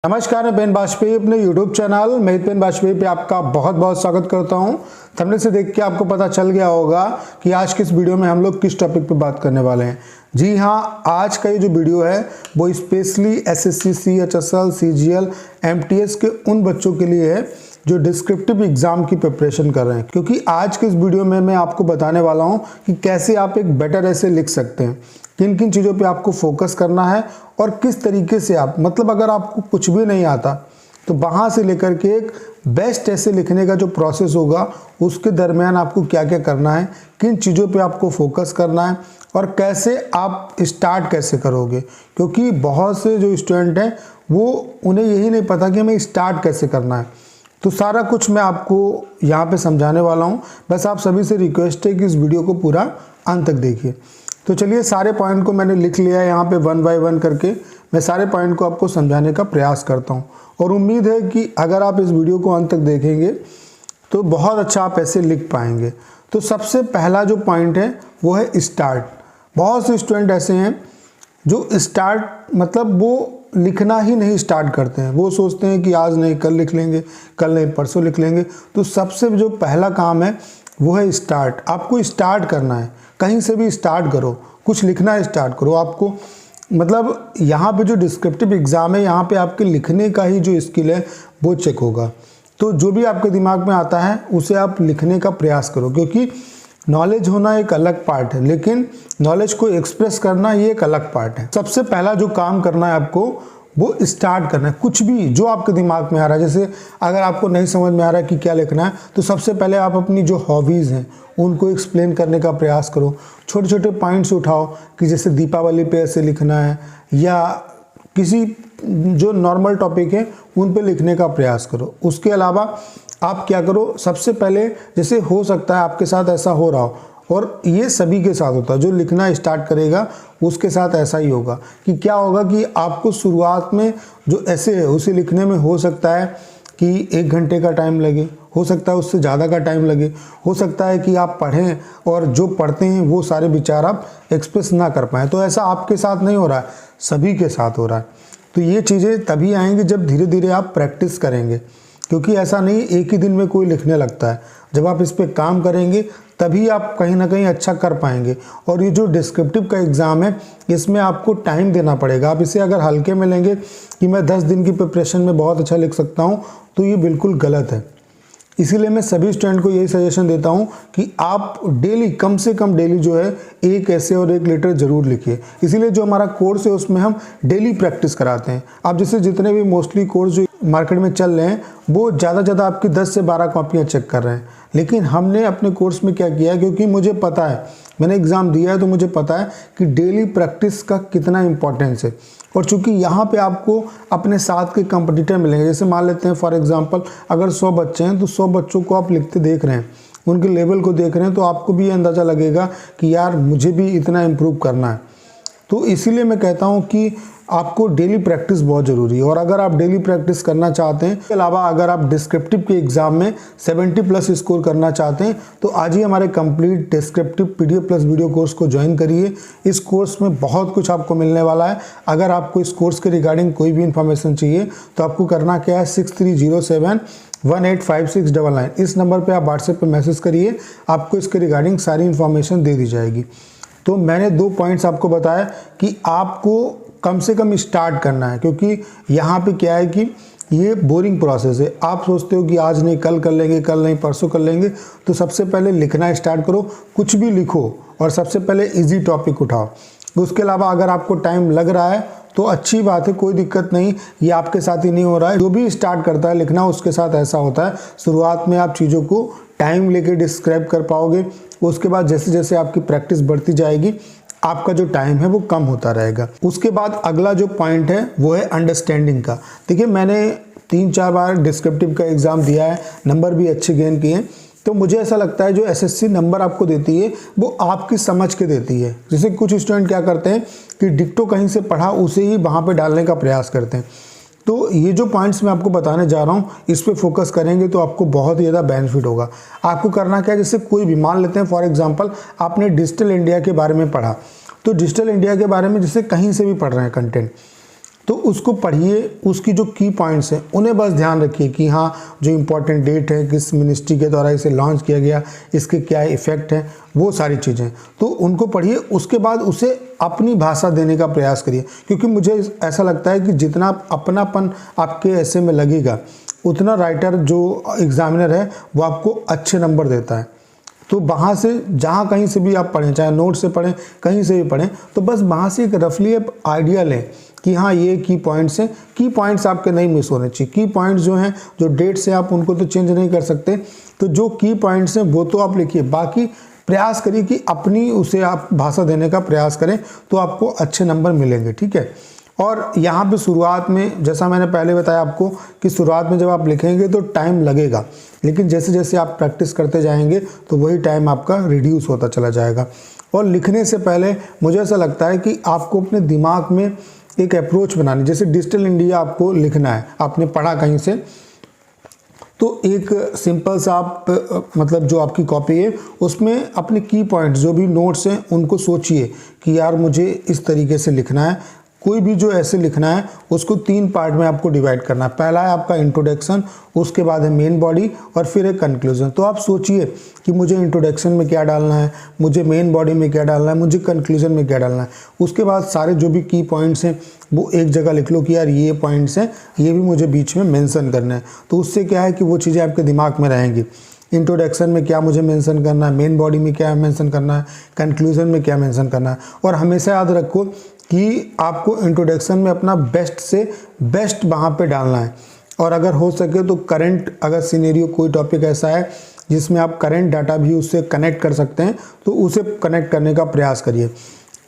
नमस्कार, मैं पेन बाजपेयी अपने YouTube चैनल महित पेन बाजपेयी पे आपका बहुत बहुत स्वागत करता हूं। थंबनेल से देख के आपको पता चल गया होगा कि आज किस वीडियो में हम लोग किस टॉपिक पे बात करने वाले हैं। जी हां, आज का ये जो वीडियो है वो specially SSC, CHSL, CGL, MTS के उन बच्चों के लिए है जो डिस्क्रिप्टिव एग्जाम की प्रिपरेशन कर रहे हैं। क्योंकि आज के इस वीडियो में मैं आपको बताने वाला हूं कि कैसे आप एक बेटर ऐसे लिख सकते हैं, किन किन चीज़ों पे आपको फोकस करना है और किस तरीके से आप, मतलब अगर आपको कुछ भी नहीं आता तो वहाँ से लेकर के एक बेस्ट ऐसे लिखने का जो प्रोसेस होगा उसके दरमियान आपको क्या क्या करना है, किन चीज़ों पे आपको फोकस करना है और कैसे आप स्टार्ट कैसे करोगे। क्योंकि बहुत से जो स्टूडेंट हैं वो उन्हें यही नहीं पता कि हमें स्टार्ट कैसे करना है। तो सारा कुछ मैं आपको यहाँ पे समझाने वाला हूँ। बस आप सभी से रिक्वेस्ट है कि इस वीडियो को पूरा अंत तक देखिए। तो चलिए, सारे पॉइंट को मैंने लिख लिया है यहाँ पे 1 बाय 1 करके। मैं सारे पॉइंट को आपको समझाने का प्रयास करता हूँ और उम्मीद है कि अगर आप इस वीडियो को अंत तक देखेंगे तो बहुत अच्छा आप ऐसे लिख पाएंगे। तो सबसे पहला जो पॉइंट है वो है स्टार्ट। बहुत से स्टूडेंट ऐसे हैं जो स्टार्ट मतलब वो लिखना ही नहीं स्टार्ट करते हैं। वो सोचते हैं कि आज नहीं कल लिख लेंगे, कल नहीं परसों लिख लेंगे। तो सबसे जो पहला काम है वो है स्टार्ट। आपको स्टार्ट करना है, कहीं से भी स्टार्ट करो, कुछ लिखना स्टार्ट करो। आपको मतलब यहाँ पे जो डिस्क्रिप्टिव एग्ज़ाम है यहाँ पे आपके लिखने का ही जो स्किल है वो चेक होगा। तो जो भी आपके दिमाग में आता है उसे आप लिखने का प्रयास करो। क्योंकि नॉलेज होना एक अलग पार्ट है, लेकिन नॉलेज को एक्सप्रेस करना ये एक अलग पार्ट है। सबसे पहला जो काम करना है आपको वो स्टार्ट करना है। कुछ भी जो आपके दिमाग में आ रहा है, जैसे अगर आपको नहीं समझ में आ रहा है कि क्या लिखना है तो सबसे पहले आप अपनी जो हॉबीज़ हैं उनको एक्सप्लेन करने का प्रयास करो। छोटे छोटे पॉइंट्स उठाओ कि जैसे दीपावली पे ऐसे लिखना है या किसी जो नॉर्मल टॉपिक है उन पे लिखने का प्रयास करो। उसके अलावा आप क्या करो, सबसे पहले जैसे हो सकता है आपके साथ ऐसा हो रहा हो और ये सभी के साथ होता है, जो लिखना स्टार्ट करेगा उसके साथ ऐसा ही होगा कि क्या होगा कि आपको शुरुआत में जो ऐसे है उसे लिखने में हो सकता है कि 1 घंटे का टाइम लगे, हो सकता है उससे ज़्यादा का टाइम लगे, हो सकता है कि आप पढ़ें और जो पढ़ते हैं वो सारे विचार आप एक्सप्रेस ना कर पाएँ। तो ऐसा आपके साथ नहीं हो रहा है, सभी के साथ हो रहा है। तो ये चीज़ें तभी आएंगी जब धीरे धीरे आप प्रैक्टिस करेंगे। क्योंकि ऐसा नहीं एक ही दिन में कोई लिखने लगता है। जब आप इस पे काम करेंगे तभी आप कहीं ना कहीं अच्छा कर पाएंगे। और ये जो डिस्क्रिप्टिव का एग्ज़ाम है इसमें आपको टाइम देना पड़ेगा। आप इसे अगर हल्के में लेंगे कि मैं 10 दिन की प्रिपरेशन में बहुत अच्छा लिख सकता हूँ तो ये बिल्कुल गलत है। इसीलिए मैं सभी स्टूडेंट को यही सजेशन देता हूं कि आप डेली, कम से कम डेली जो है एक ऐसे और एक लेटर जरूर लिखिए। इसीलिए जो हमारा कोर्स है उसमें हम डेली प्रैक्टिस कराते हैं। आप जैसे जितने भी मोस्टली कोर्स जो मार्केट में चल रहे हैं वो ज़्यादा आपकी 10 से 12 कॉपियाँ चेक कर रहे हैं। लेकिन हमने अपने कोर्स में क्या किया है, क्योंकि मुझे पता है, मैंने एग्ज़ाम दिया है तो मुझे पता है कि डेली प्रैक्टिस का कितना इंपॉर्टेंस है। और चूंकि यहाँ पे आपको अपने साथ के कंपटीटर मिलेंगे। जैसे मान लेते हैं फॉर एग्जांपल अगर 100 बच्चे हैं तो 100 बच्चों को आप लिखते देख रहे हैं, उनके लेवल को देख रहे हैं, तो आपको भी ये अंदाज़ा लगेगा कि यार मुझे भी इतना इम्प्रूव करना है। तो इसीलिए मैं कहता हूँ कि आपको डेली प्रैक्टिस बहुत ज़रूरी है। और अगर आप डेली प्रैक्टिस करना चाहते हैं, इसके अलावा अगर आप डिस्क्रिप्टिव के एग्ज़ाम में 70+ स्कोर करना चाहते हैं तो आज ही हमारे complete descriptive PDF plus video course को ज्वाइन करिए। इस कोर्स में बहुत कुछ आपको मिलने वाला है। अगर आपको इस कोर्स के रिगार्डिंग कोई भी इन्फॉर्मेशन चाहिए तो आपको करना क्या है, 6307185699 इस नंबर पर आप व्हाट्सएप पर मैसेज करिए, आपको इसके रिगार्डिंग सारी इन्फॉर्मेशन दे दी जाएगी। तो मैंने 2 पॉइंट्स आपको बताया कि आपको कम से कम स्टार्ट करना है। क्योंकि यहाँ पे क्या है कि ये बोरिंग प्रोसेस है। आप सोचते हो कि आज नहीं कल कर लेंगे, कल नहीं परसों कर लेंगे। तो सबसे पहले लिखना स्टार्ट करो, कुछ भी लिखो और सबसे पहले इजी टॉपिक उठाओ। उसके अलावा अगर आपको टाइम लग रहा है तो अच्छी बात है, कोई दिक्कत नहीं, ये आपके साथ ही नहीं हो रहा है। जो भी स्टार्ट करता है लिखना उसके साथ ऐसा होता है, शुरुआत में आप चीज़ों को टाइम लेके डिस्क्राइब कर पाओगे। उसके बाद जैसे जैसे आपकी प्रैक्टिस बढ़ती जाएगी आपका जो टाइम है वो कम होता रहेगा। उसके बाद अगला जो पॉइंट है वो है अंडरस्टैंडिंग का। देखिए, मैंने 3-4 बार डिस्क्रिप्टिव का एग्ज़ाम दिया है, नंबर भी अच्छे गेन किए हैं। तो मुझे ऐसा लगता है जो एसएससी नंबर आपको देती है वो आपकी समझ के देती है। जैसे कुछ स्टूडेंट क्या करते हैं कि डिक्टो कहीं से पढ़ा उसे ही वहाँ पे डालने का प्रयास करते हैं। तो ये जो पॉइंट्स मैं आपको बताने जा रहा हूँ इस पे फोकस करेंगे तो आपको बहुत ही ज़्यादा बेनिफिट होगा। आपको करना क्या है, जैसे कोई भी मान लेते हैं फॉर एग्जांपल आपने डिजिटल इंडिया के बारे में पढ़ा, तो डिजिटल इंडिया के बारे में जैसे कहीं से भी पढ़ रहे हैं कंटेंट, तो उसको पढ़िए, उसकी जो की पॉइंट्स हैं उन्हें बस ध्यान रखिए कि हाँ जो इम्पोर्टेंट डेट है, किस मिनिस्ट्री के द्वारा इसे लॉन्च किया गया, इसके क्या इफ़ेक्ट हैं, वो सारी चीज़ें तो उनको पढ़िए। उसके बाद उसे अपनी भाषा देने का प्रयास करिए, क्योंकि मुझे ऐसा लगता है कि जितना अपनापन आपके ऐसे में लगेगा उतना राइटर जो एग्ज़ामिनर है वो आपको अच्छे नंबर देता है। तो वहाँ से जहाँ कहीं से भी आप पढ़ें, चाहे नोट से पढ़ें, कहीं से भी पढ़ें, तो बस वहाँ से एक रफली आइडिया लें कि हाँ ये की पॉइंट्स हैं। की पॉइंट्स आपके नहीं मिस होने चाहिए। की पॉइंट्स जो हैं, जो डेट्स हैं, आप उनको तो चेंज नहीं कर सकते, तो जो की पॉइंट्स हैं वो तो आप लिखिए। बाकी प्रयास करिए कि अपनी उसे आप भाषा देने का प्रयास करें, तो आपको अच्छे नंबर मिलेंगे, ठीक है। और यहाँ पे शुरुआत में, जैसा मैंने पहले बताया आपको कि शुरुआत में जब आप लिखेंगे तो टाइम लगेगा, लेकिन जैसे जैसे आप प्रैक्टिस करते जाएंगे तो वही टाइम आपका रिड्यूस होता चला जाएगा। और लिखने से पहले मुझे ऐसा लगता है कि आपको अपने दिमाग में एक अप्रोच बनानी, जैसे डिजिटल इंडिया आपको लिखना है, आपने पढ़ा कहीं से, तो एक सिंपल सा आप मतलब जो आपकी कॉपी है उसमें अपने की पॉइंट जो भी नोट्स हैं उनको सोचिए कि यार मुझे इस तरीके से लिखना है। कोई भी जो ऐसे लिखना है उसको 3 पार्ट में आपको डिवाइड करना है। पहला है आपका इंट्रोडक्शन, उसके बाद है मेन बॉडी और फिर एक कंक्लूजन। तो आप सोचिए कि मुझे इंट्रोडक्शन में क्या डालना है, मुझे मेन बॉडी में क्या डालना है, मुझे कंक्लूजन में क्या डालना है। उसके बाद सारे जो भी की पॉइंट्स हैं वो एक जगह लिख लो कि यार ये पॉइंट्स हैं, ये भी मुझे बीच में मेंशन करना है। तो उससे क्या है कि वो चीज़ें आपके दिमाग में रहेंगी। इंट्रोडक्शन में क्या मुझे मेंशन करना है, मेन बॉडी में क्या मेंशन करना है, कंक्लूजन में क्या मेंशन करना है। और हमेशा याद रखो कि आपको इंट्रोडक्शन में अपना बेस्ट से बेस्ट वहाँ पे डालना है। और अगर हो सके तो करंट, अगर सिनेरियो कोई टॉपिक ऐसा है जिसमें आप करंट डाटा भी उससे कनेक्ट कर सकते हैं तो उसे कनेक्ट करने का प्रयास करिए।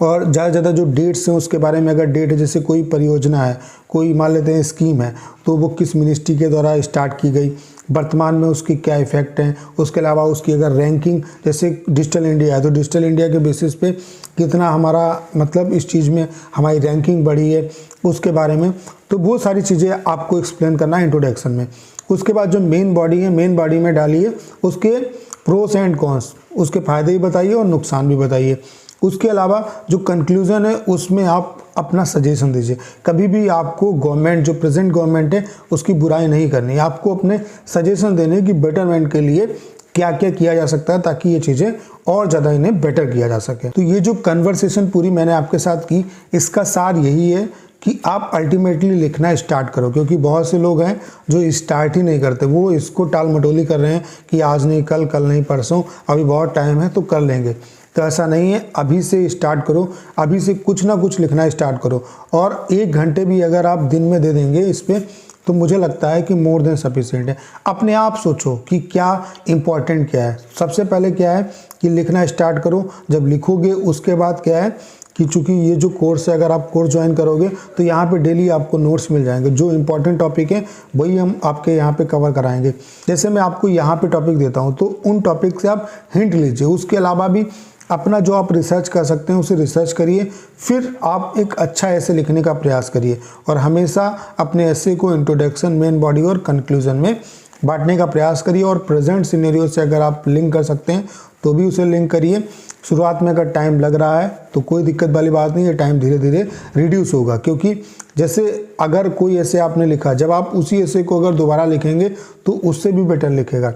और ज़्यादा से ज़्यादा जो डेट्स हैं उसके बारे में, अगर डेट है, जैसे कोई परियोजना है, कोई मान लेते हैं स्कीम है, तो वो किस मिनिस्ट्री के द्वारा स्टार्ट की गई, वर्तमान में उसकी क्या इफ़ेक्ट हैं। उसके अलावा उसकी अगर रैंकिंग, जैसे डिजिटल इंडिया है तो डिजिटल इंडिया के बेसिस पे कितना हमारा मतलब इस चीज़ में हमारी रैंकिंग बढ़ी है, उसके बारे में। तो वो सारी चीज़ें आपको एक्सप्लेन करना है इंट्रोडक्शन में। उसके बाद जो मेन बॉडी है, मेन बॉडी में डालिए उसके प्रोस एंड कॉन्स, उसके फ़ायदे भी बताइए और नुकसान भी बताइए। उसके अलावा जो कंक्लूज़न है उसमें आप अपना सजेशन दीजिए। कभी भी आपको गवर्नमेंट, जो प्रेजेंट गवर्नमेंट है, उसकी बुराई नहीं करनी, आपको अपने सजेशन देने की बेटरमेंट के लिए क्या क्या किया जा सकता है ताकि ये चीज़ें और ज़्यादा इन्हें बेटर किया जा सके। तो ये जो कन्वर्सेशन पूरी मैंने आपके साथ की, इसका सार यही है कि आप अल्टीमेटली लिखना स्टार्ट करो, क्योंकि बहुत से लोग हैं जो स्टार्ट ही नहीं करते, वो इसको टाल मटोली कर रहे हैं कि आज नहीं कल, कल नहीं परसों, अभी बहुत टाइम है तो कर लेंगे। तो ऐसा नहीं है, अभी से स्टार्ट करो, अभी से कुछ ना कुछ लिखना स्टार्ट करो। और 1 घंटे भी अगर आप दिन में दे देंगे इस पर, तो मुझे लगता है कि मोर देन सफिशिएंट है। अपने आप सोचो कि क्या इम्पोर्टेंट क्या है। सबसे पहले क्या है कि लिखना स्टार्ट करो। जब लिखोगे उसके बाद क्या है कि चूँकि ये जो कोर्स है, अगर आप कोर्स ज्वाइन करोगे तो यहाँ पे डेली आपको नोट्स मिल जाएंगे। जो इंपॉर्टेंट टॉपिक है वही हम आपके यहाँ पे कवर कराएंगे। जैसे मैं आपको यहाँ पे टॉपिक देता हूँ तो उन टॉपिक से आप हिंट लीजिए। उसके अलावा भी अपना जो आप रिसर्च कर सकते हैं उसे रिसर्च करिए, फिर आप एक अच्छा ऐसे लिखने का प्रयास करिए। और हमेशा अपने ऐसे को इंट्रोडक्शन, मेन बॉडी और कंक्लूजन में बांटने का प्रयास करिए। और प्रेजेंट सिनेरियो से अगर आप लिंक कर सकते हैं तो भी उसे लिंक करिए। शुरुआत में अगर टाइम लग रहा है तो कोई दिक्कत वाली बात नहीं है, टाइम धीरे धीरे रिड्यूस होगा। क्योंकि जैसे अगर कोई ऐसे आपने लिखा, जब आप उसी ऐसे को अगर दोबारा लिखेंगे तो उससे भी बेटर लिखेगा,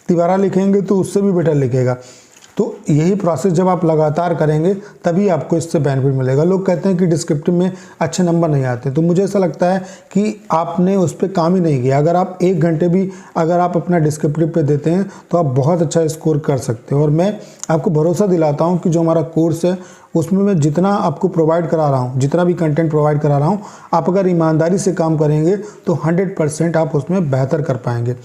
दोबारा लिखेंगे तो उससे भी बेटर लिखेगा। तो यही प्रोसेस जब आप लगातार करेंगे तभी आपको इससे बेनिफिट मिलेगा। लोग कहते हैं कि डिस्क्रिप्टिव में अच्छे नंबर नहीं आते, तो मुझे ऐसा लगता है कि आपने उस पर काम ही नहीं किया। अगर आप 1 घंटे भी अगर आप अपना डिस्क्रिप्टिव पे देते हैं तो आप बहुत अच्छा स्कोर कर सकते हैं। और मैं आपको भरोसा दिलाता हूँ कि जो हमारा कोर्स है उसमें मैं जितना आपको प्रोवाइड करा रहा हूँ, जितना भी कंटेंट प्रोवाइड करा रहा हूँ, आप अगर ईमानदारी से काम करेंगे तो 100% आप उसमें बेहतर कर पाएंगे।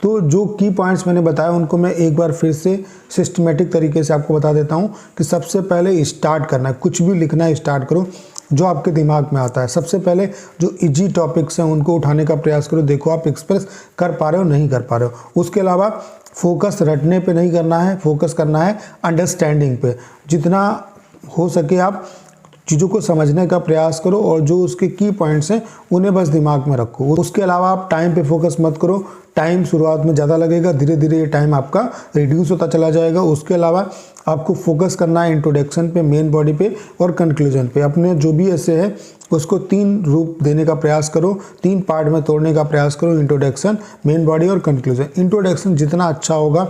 तो जो की पॉइंट्स मैंने बताया उनको मैं एक बार फिर से सिस्टमेटिक तरीके से आपको बता देता हूँ कि सबसे पहले स्टार्ट करना है, कुछ भी लिखना है स्टार्ट करो जो आपके दिमाग में आता है। सबसे पहले जो इजी टॉपिक्स हैं उनको उठाने का प्रयास करो, देखो आप एक्सप्रेस कर पा रहे हो नहीं कर पा रहे हो। उसके अलावा फोकस रटने पे नहीं करना है, फोकस करना है अंडरस्टैंडिंग पे। जितना हो सके आप चीज़ों को समझने का प्रयास करो और जो उसके की पॉइंट्स हैं उन्हें बस दिमाग में रखो। उसके अलावा आप टाइम पे फोकस मत करो। टाइम शुरुआत में ज़्यादा लगेगा, धीरे धीरे ये टाइम आपका रिड्यूस होता चला जाएगा। उसके अलावा आपको फोकस करना है इंट्रोडक्शन पे, मेन बॉडी पे और कंक्लूजन पे। अपने जो भी ऐसे है उसको 3 रूप देने का प्रयास करो, 3 पार्ट में तोड़ने का प्रयास करो, इंट्रोडक्शन, मेन बॉडी और कंक्लूजन। इंट्रोडक्शन जितना अच्छा होगा,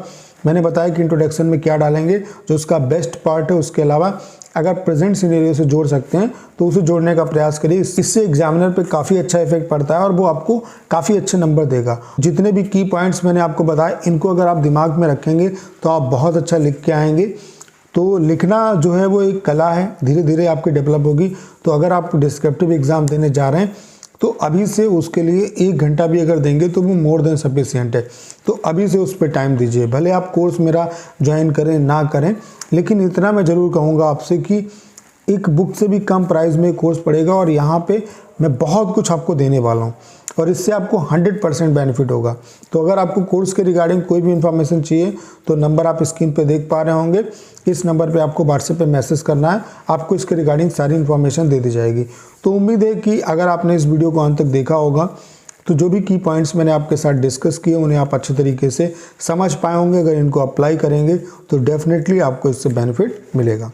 मैंने बताया कि इंट्रोडक्शन में क्या डालेंगे जो उसका बेस्ट पार्ट है। उसके अलावा अगर प्रेजेंट सिनेरियो से जोड़ सकते हैं तो उसे जोड़ने का प्रयास करिए। इससे एग्जामिनर पे काफ़ी अच्छा इफेक्ट पड़ता है और वो आपको काफ़ी अच्छे नंबर देगा। जितने भी की पॉइंट्स मैंने आपको बताए, इनको अगर आप दिमाग में रखेंगे तो आप बहुत अच्छा लिख के आएंगे। तो लिखना जो है वो एक कला है, धीरे धीरे आपकी डेवलप होगी। तो अगर आप डिस्क्रिप्टिव एग्ज़ाम देने जा रहे हैं तो अभी से उसके लिए 1 घंटा भी अगर देंगे तो वो मोर देन सफिशिएंट है। तो अभी से उस पर टाइम दीजिए। भले आप कोर्स मेरा ज्वाइन करें ना करें, लेकिन इतना मैं ज़रूर कहूँगा आपसे कि एक बुक से भी कम प्राइस में कोर्स पड़ेगा और यहाँ पे मैं बहुत कुछ आपको देने वाला हूँ और इससे आपको 100% बेनिफिट होगा। तो अगर आपको कोर्स के रिगार्डिंग कोई भी इन्फॉर्मेशन चाहिए तो नंबर आप स्क्रीन पे देख पा रहे होंगे, इस नंबर पे आपको व्हाट्सएप पे मैसेज करना है, आपको इसके रिगार्डिंग सारी इन्फॉर्मेशन दे दी जाएगी। तो उम्मीद है कि अगर आपने इस वीडियो को अंत तक देखा होगा तो जो भी की पॉइंट्स मैंने आपके साथ डिस्कस किए उन्हें आप अच्छे तरीके से समझ पाए होंगे। अगर इनको अप्लाई करेंगे तो डेफिनेटली आपको इससे बेनिफिट मिलेगा।